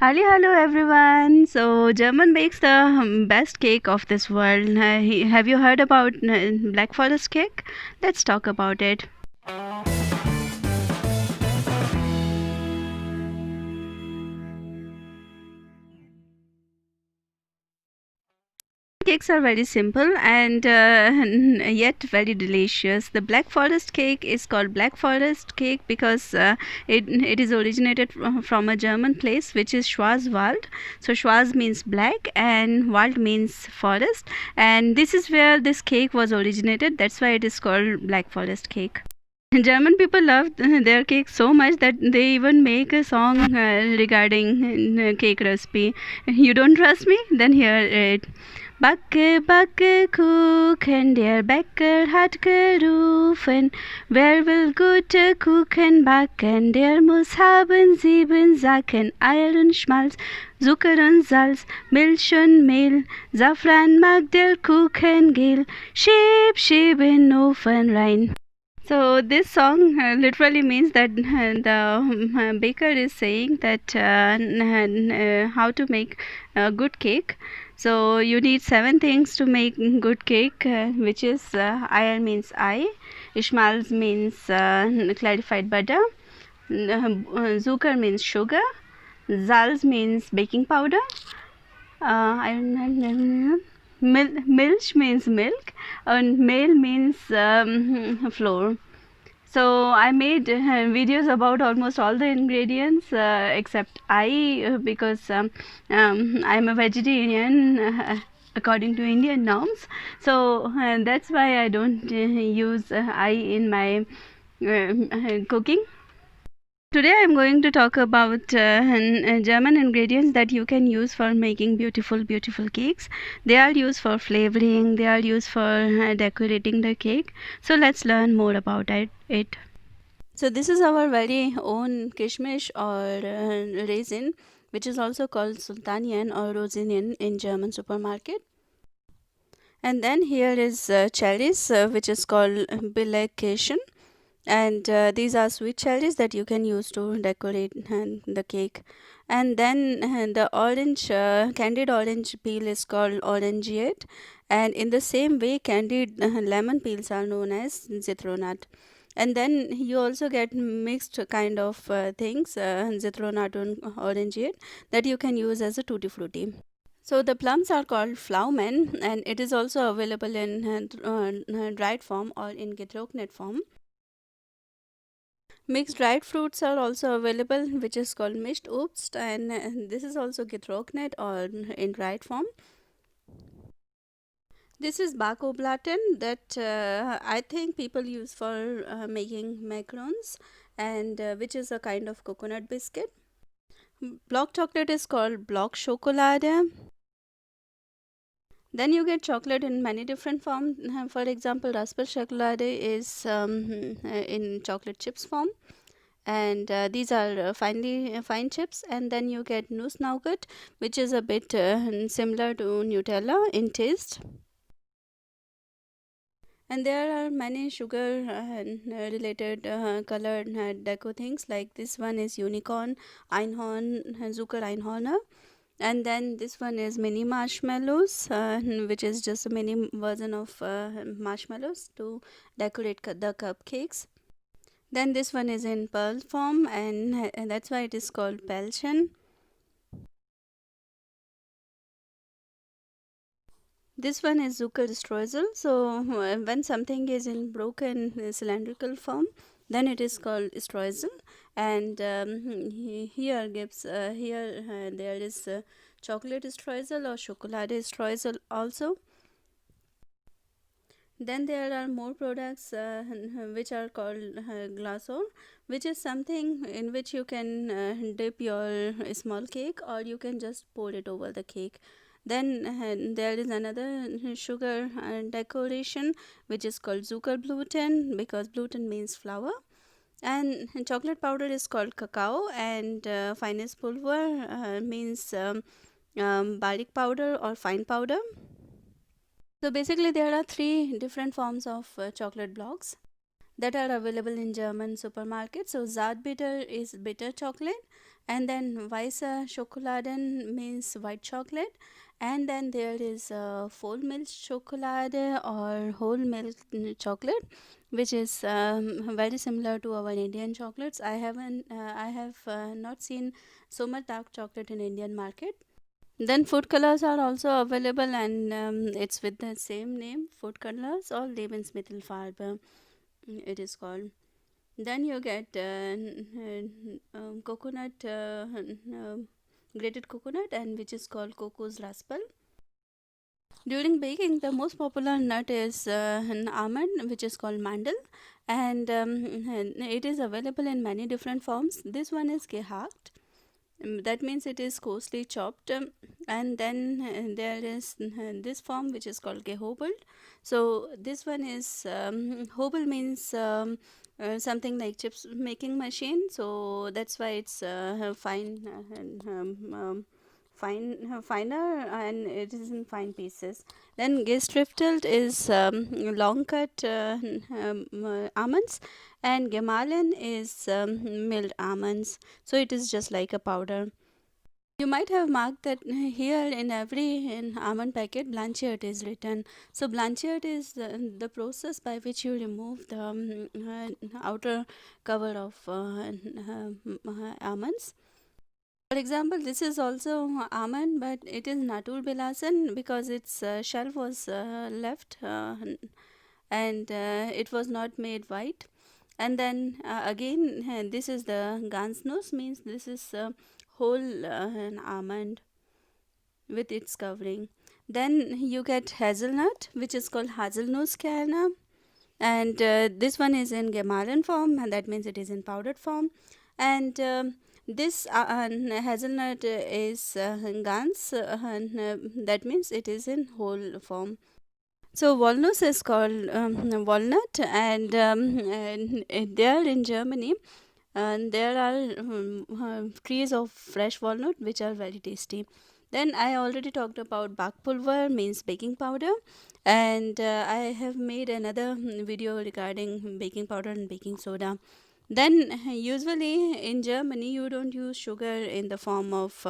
Hello everyone. So German bakes the best cake of this world. Have you heard about Black Forest cake? Let's talk about it. Cakes are very simple and yet very delicious. The Black Forest cake is called Black Forest cake because it is originated from a German place which is Schwarzwald. So Schwarz means black and Wald means forest, and this is where this cake was originated. That's why it is called Black Forest cake. German people love their cake so much that they even make a song regarding cake recipe. You don't trust me? Then hear it. Backe, backe Kuchen, der Bäcker hat gerufen. Wer will gute Kuchen backen, der muss haben 7 Sacken Eier und Schmalz, Zucker und Salz, Milch und Mehl, Safran mag der Kuchen gel, schieb, schieb in Ofen rein. So this song literally means that the baker is saying that how to make a good cake. So you need 7 things to make good cake, which is Ayar means I, Ishmaels means clarified butter, Zucker means sugar, Zalz means baking powder, milch means milk, and meal means flour. So I made videos about almost all the ingredients except because I'm a vegetarian according to Indian norms. So that's why I don't use I in my cooking. Today I am going to talk about German ingredients that you can use for making beautiful cakes. They are used for flavoring, they are used for decorating the cake. So let's learn more about it. So this is our very own kishmish or raisin, which is also called sultanian or rosinen in German supermarket. And then here is cherries, which is called Bilekation, and these are sweet cherries that you can use to decorate the cake. And then the orange candied orange peel is called orangeade, and in the same way candied lemon peels are known as zitronat. And then you also get mixed kind of things, zitronat and orangeade, that you can use as a tutti frutti. So the plums are called Pflaumen, and it is also available in dried form or in getrocknet form. Mixed dried fruits are also available, which is called Mischt Obst, and this is also getrocknet or in dried form. This is Bakoblaten that I think people use for making macarons, and which is a kind of coconut biscuit. Block chocolate is called Block Schokolade. Then you get chocolate in many different forms. For example, Raspberry Chocolade is in chocolate chips form, and these are fine chips. And then you get Nuss Nougat, which is a bit similar to Nutella in taste. And there are many sugar related colored deco things, like this one is unicorn, einhorn, Zucker Einhorner. And then this one is mini marshmallows, which is just a mini version of marshmallows to decorate the cupcakes. Then this one is in pearl form, and that's why it is called Pelchen. This one is Zucker streusel. So when something is in broken cylindrical form, then it is called streusel. And here gives there is chocolate streusel or chocolate streusel also. Then there are more products which are called glaçon, which is something in which you can dip your small cake, or you can just pour it over the cake. Then there is another sugar decoration, which is called Zuckerblüten, because gluten means flour. And chocolate powder is called cacao, and finest pulver means barik powder or fine powder. So basically, there are 3 different forms of chocolate blocks that are available in German supermarkets. So Zartbitter is bitter chocolate, And then Weiße Schokoladen means white chocolate. And then there is Vollmilchschokolade or whole milk chocolate, which is very similar to our Indian chocolates. I have not seen so much dark chocolate in Indian market. Then food colors are also available, and it's with the same name, food colors or Lebensmittelfarbe, it is called. Then you get coconut, grated coconut, and which is called Kokos Raspel. During baking, the most popular nut is an almond, which is called mandel, and it is available in many different forms. This one is gehakt. That means it is coarsely chopped, and then there is this form which is called gehobelt. So this one is hobel means something like chips making machine. So that's why it's fine, finer, and it is in fine pieces. Then gestriftel is long cut almonds, and Gemalen is milled almonds. So it is just like a powder. You might have marked that here in every almond packet blanchard is written. So blanchard is the process by which you remove the outer cover of almonds. For example, this is also almond, but it is Natur Bilasan because its shell was left and it was not made white. And then again, this is the Gansnuss, means this is whole an almond with its covering. Then you get hazelnut, which is called Haselnusskerne, and this one is in Gemalen form, and that means it is in powdered form. And this hazelnut is Gans, that means it is in whole form. So walnuts is called walnut, and there in Germany, and there are trees of fresh walnut which are very tasty. Then I already talked about backpulver, means baking powder, and I have made another video regarding baking powder and baking soda. Then usually in Germany you don't use sugar in the form of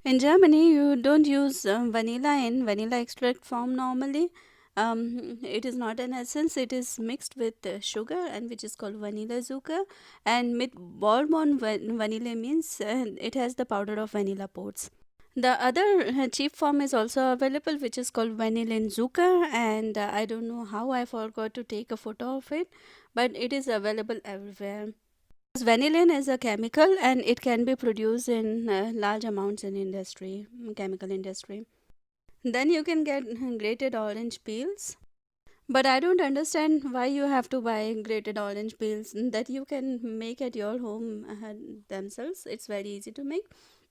in Germany, you don't use vanilla in vanilla extract form normally. It is not an essence, it is mixed with sugar, and which is called vanilla zucker. And with bourbon vanilla means it has the powder of vanilla pods. The other cheap form is also available, which is called vanillin zucker, and I don't know how I forgot to take a photo of it, but it is available everywhere. Vanillin is a chemical and it can be produced in large amounts in industry, chemical industry. Then you can get grated orange peels. But I don't understand why you have to buy grated orange peels that you can make at your home themselves. It's very easy to make.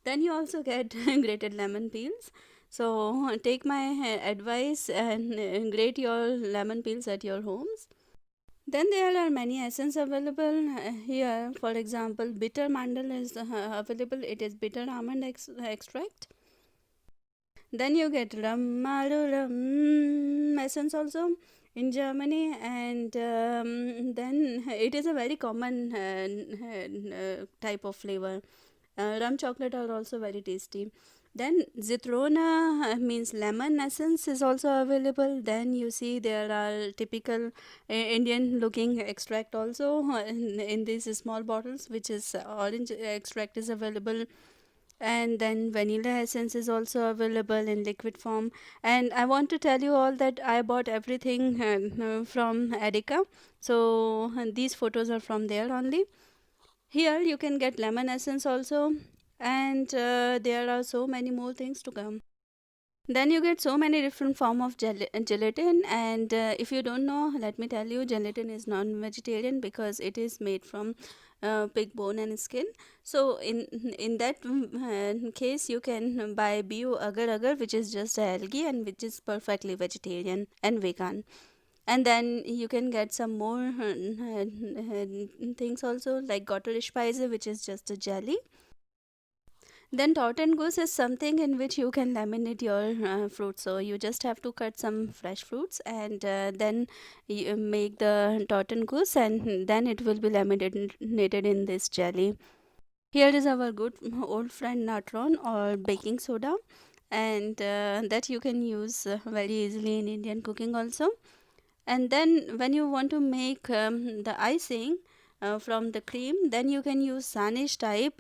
Then you also get grated lemon peels. So take my advice and grate your lemon peels at your homes. Then there are many essence available here. For example, bitter mandel is available. It is bitter almond extract. Then you get rum essence also in Germany, and then it is a very common type of flavor. Rum chocolate are also very tasty. Then Zitrona means lemon essence is also available. Then you see there are typical Indian looking extract also in these small bottles, which is orange extract is available. And then vanilla essence is also available in liquid form. And I want to tell you all that I bought everything from Edeka. So these photos are from there only. Here you can get lemon essence also, and there are so many more things to come. Then you get so many different form of gelatin, and if you don't know, let me tell you, gelatin is non-vegetarian because it is made from pig bone and skin. So in that case, you can buy bio agar agar, which is just algae and which is perfectly vegetarian and vegan. And then you can get some more things also, like Gotterish which is just a jelly. Then Torten goose is something in which you can laminate your fruits. So you just have to cut some fresh fruits, and then you make the Torten goose, and then it will be laminated in this jelly. Here is our good old friend natron or baking soda, and that you can use very easily in Indian cooking also. And then when you want to make the icing from the cream, then you can use Sanish type.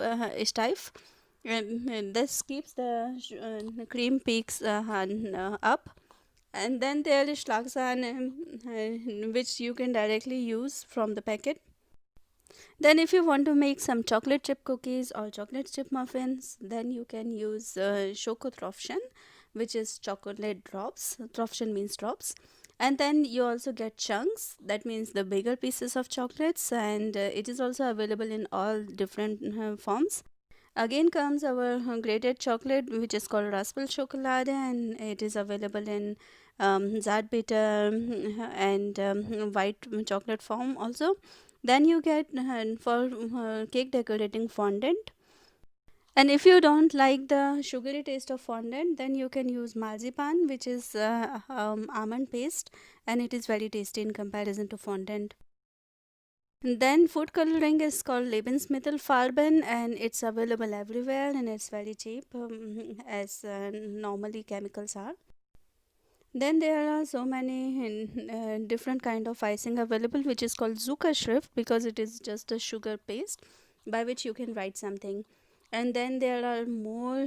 This keeps the cream peaks up. And then there is Schlagzahn, which you can directly use from the packet. Then if you want to make some chocolate chip cookies or chocolate chip muffins, then you can use Schokotropfen, which is chocolate drops. Tropfen means drops. And then you also get chunks, that means the bigger pieces of chocolates, and it is also available in all different forms. Again comes our grated chocolate, which is called Raspel Chocolade, and it is available in Zartbitter and white chocolate form also. Then you get for cake decorating fondant. And if you don't like the sugary taste of fondant, then you can use marzipan, which is almond paste, and it is very tasty in comparison to fondant. Then food coloring is called Lebensmittelfarben, and it's available everywhere, and it's very cheap as normally chemicals are. Then there are so many different kind of icing available, which is called Zuckerschrift, because it is just a sugar paste by which you can write something. And then there are more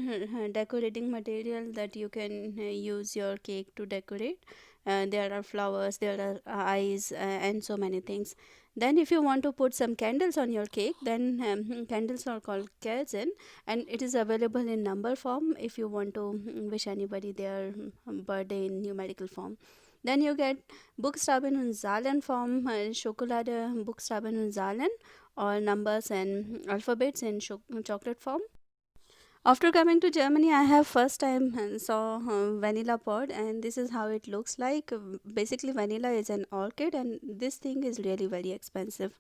decorating material that you can use your cake to decorate. There are flowers, there are eyes, and so many things. Then if you want to put some candles on your cake, then candles are called kerzen, and it is available in number form if you want to wish anybody their birthday in numerical form. Then you get Buchstaben und Zahlen form, Schokolade, Buchstaben und Zahlen, or numbers and alphabets in chocolate form. After coming to Germany, I have first time saw vanilla pod, and this is how it looks like. Basically, vanilla is an orchid, and this thing is really very expensive.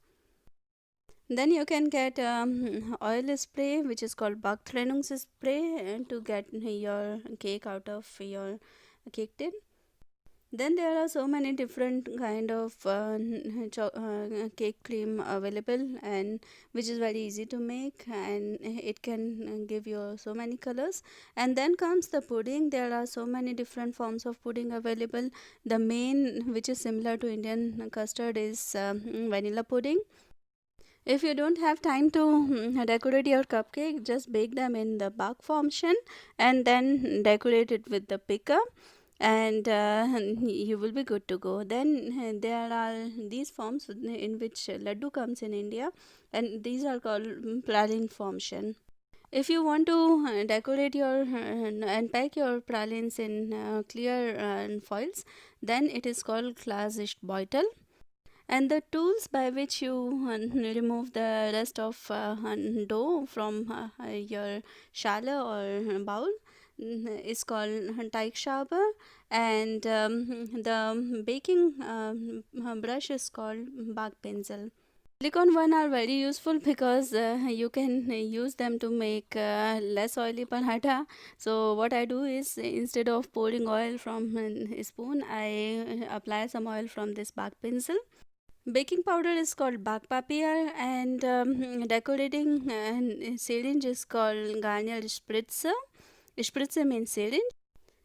Then you can get oil spray, which is called Backtrennungsspray, to get your cake out of your cake tin. Then there are so many different kind of cake cream available, and which is very easy to make, and it can give you so many colors. And then comes the pudding. There are so many different forms of pudding available. The main, which is similar to Indian custard, is vanilla pudding. If you don't have time to decorate your cupcake, just bake them in the Backformchen and then decorate it with the picker, and you will be good to go. Then there are these forms in which laddu comes in India, and these are called praline formation. If you want to decorate your and pack your pralines in clear foils, then it is called Glasbeutel. And the tools by which you remove the rest of dough from your schale or bowl is called Teigschaber, and the baking brush is called Backpinsel. Silicone one are very useful because you can use them to make less oily paratha. So what I do is, instead of pouring oil from a spoon, I apply some oil from this Backpinsel. Baking powder is called Backpapier, and decorating syringe is called Garnier Spritzer. Spritzer means syringe.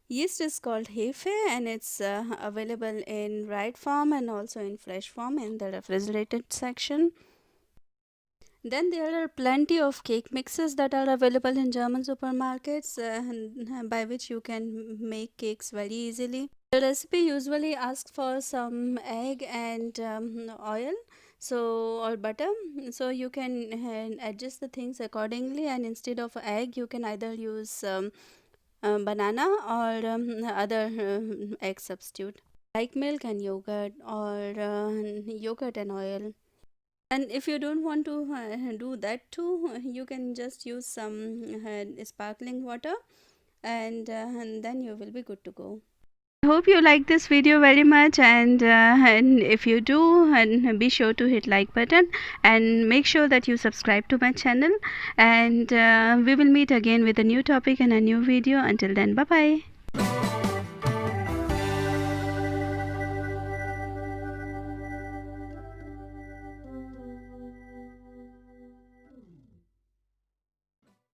Yeast is called Hefe, and it's available in dried form and also in fresh form in the refrigerated section. Then there are plenty of cake mixes that are available in German supermarkets, by which you can make cakes very easily. The recipe usually asks for some egg and oil, so or butter, so you can adjust the things accordingly. And instead of egg, you can either use banana or other egg substitute like milk and yogurt, or yogurt and oil. And if you don't want to do that too, you can just use some sparkling water, and then you will be good to go. I hope you like this video very much, and if you do, and be sure to hit like button and make sure that you subscribe to my channel, and we will meet again with a new topic and a new video. Until then, bye bye.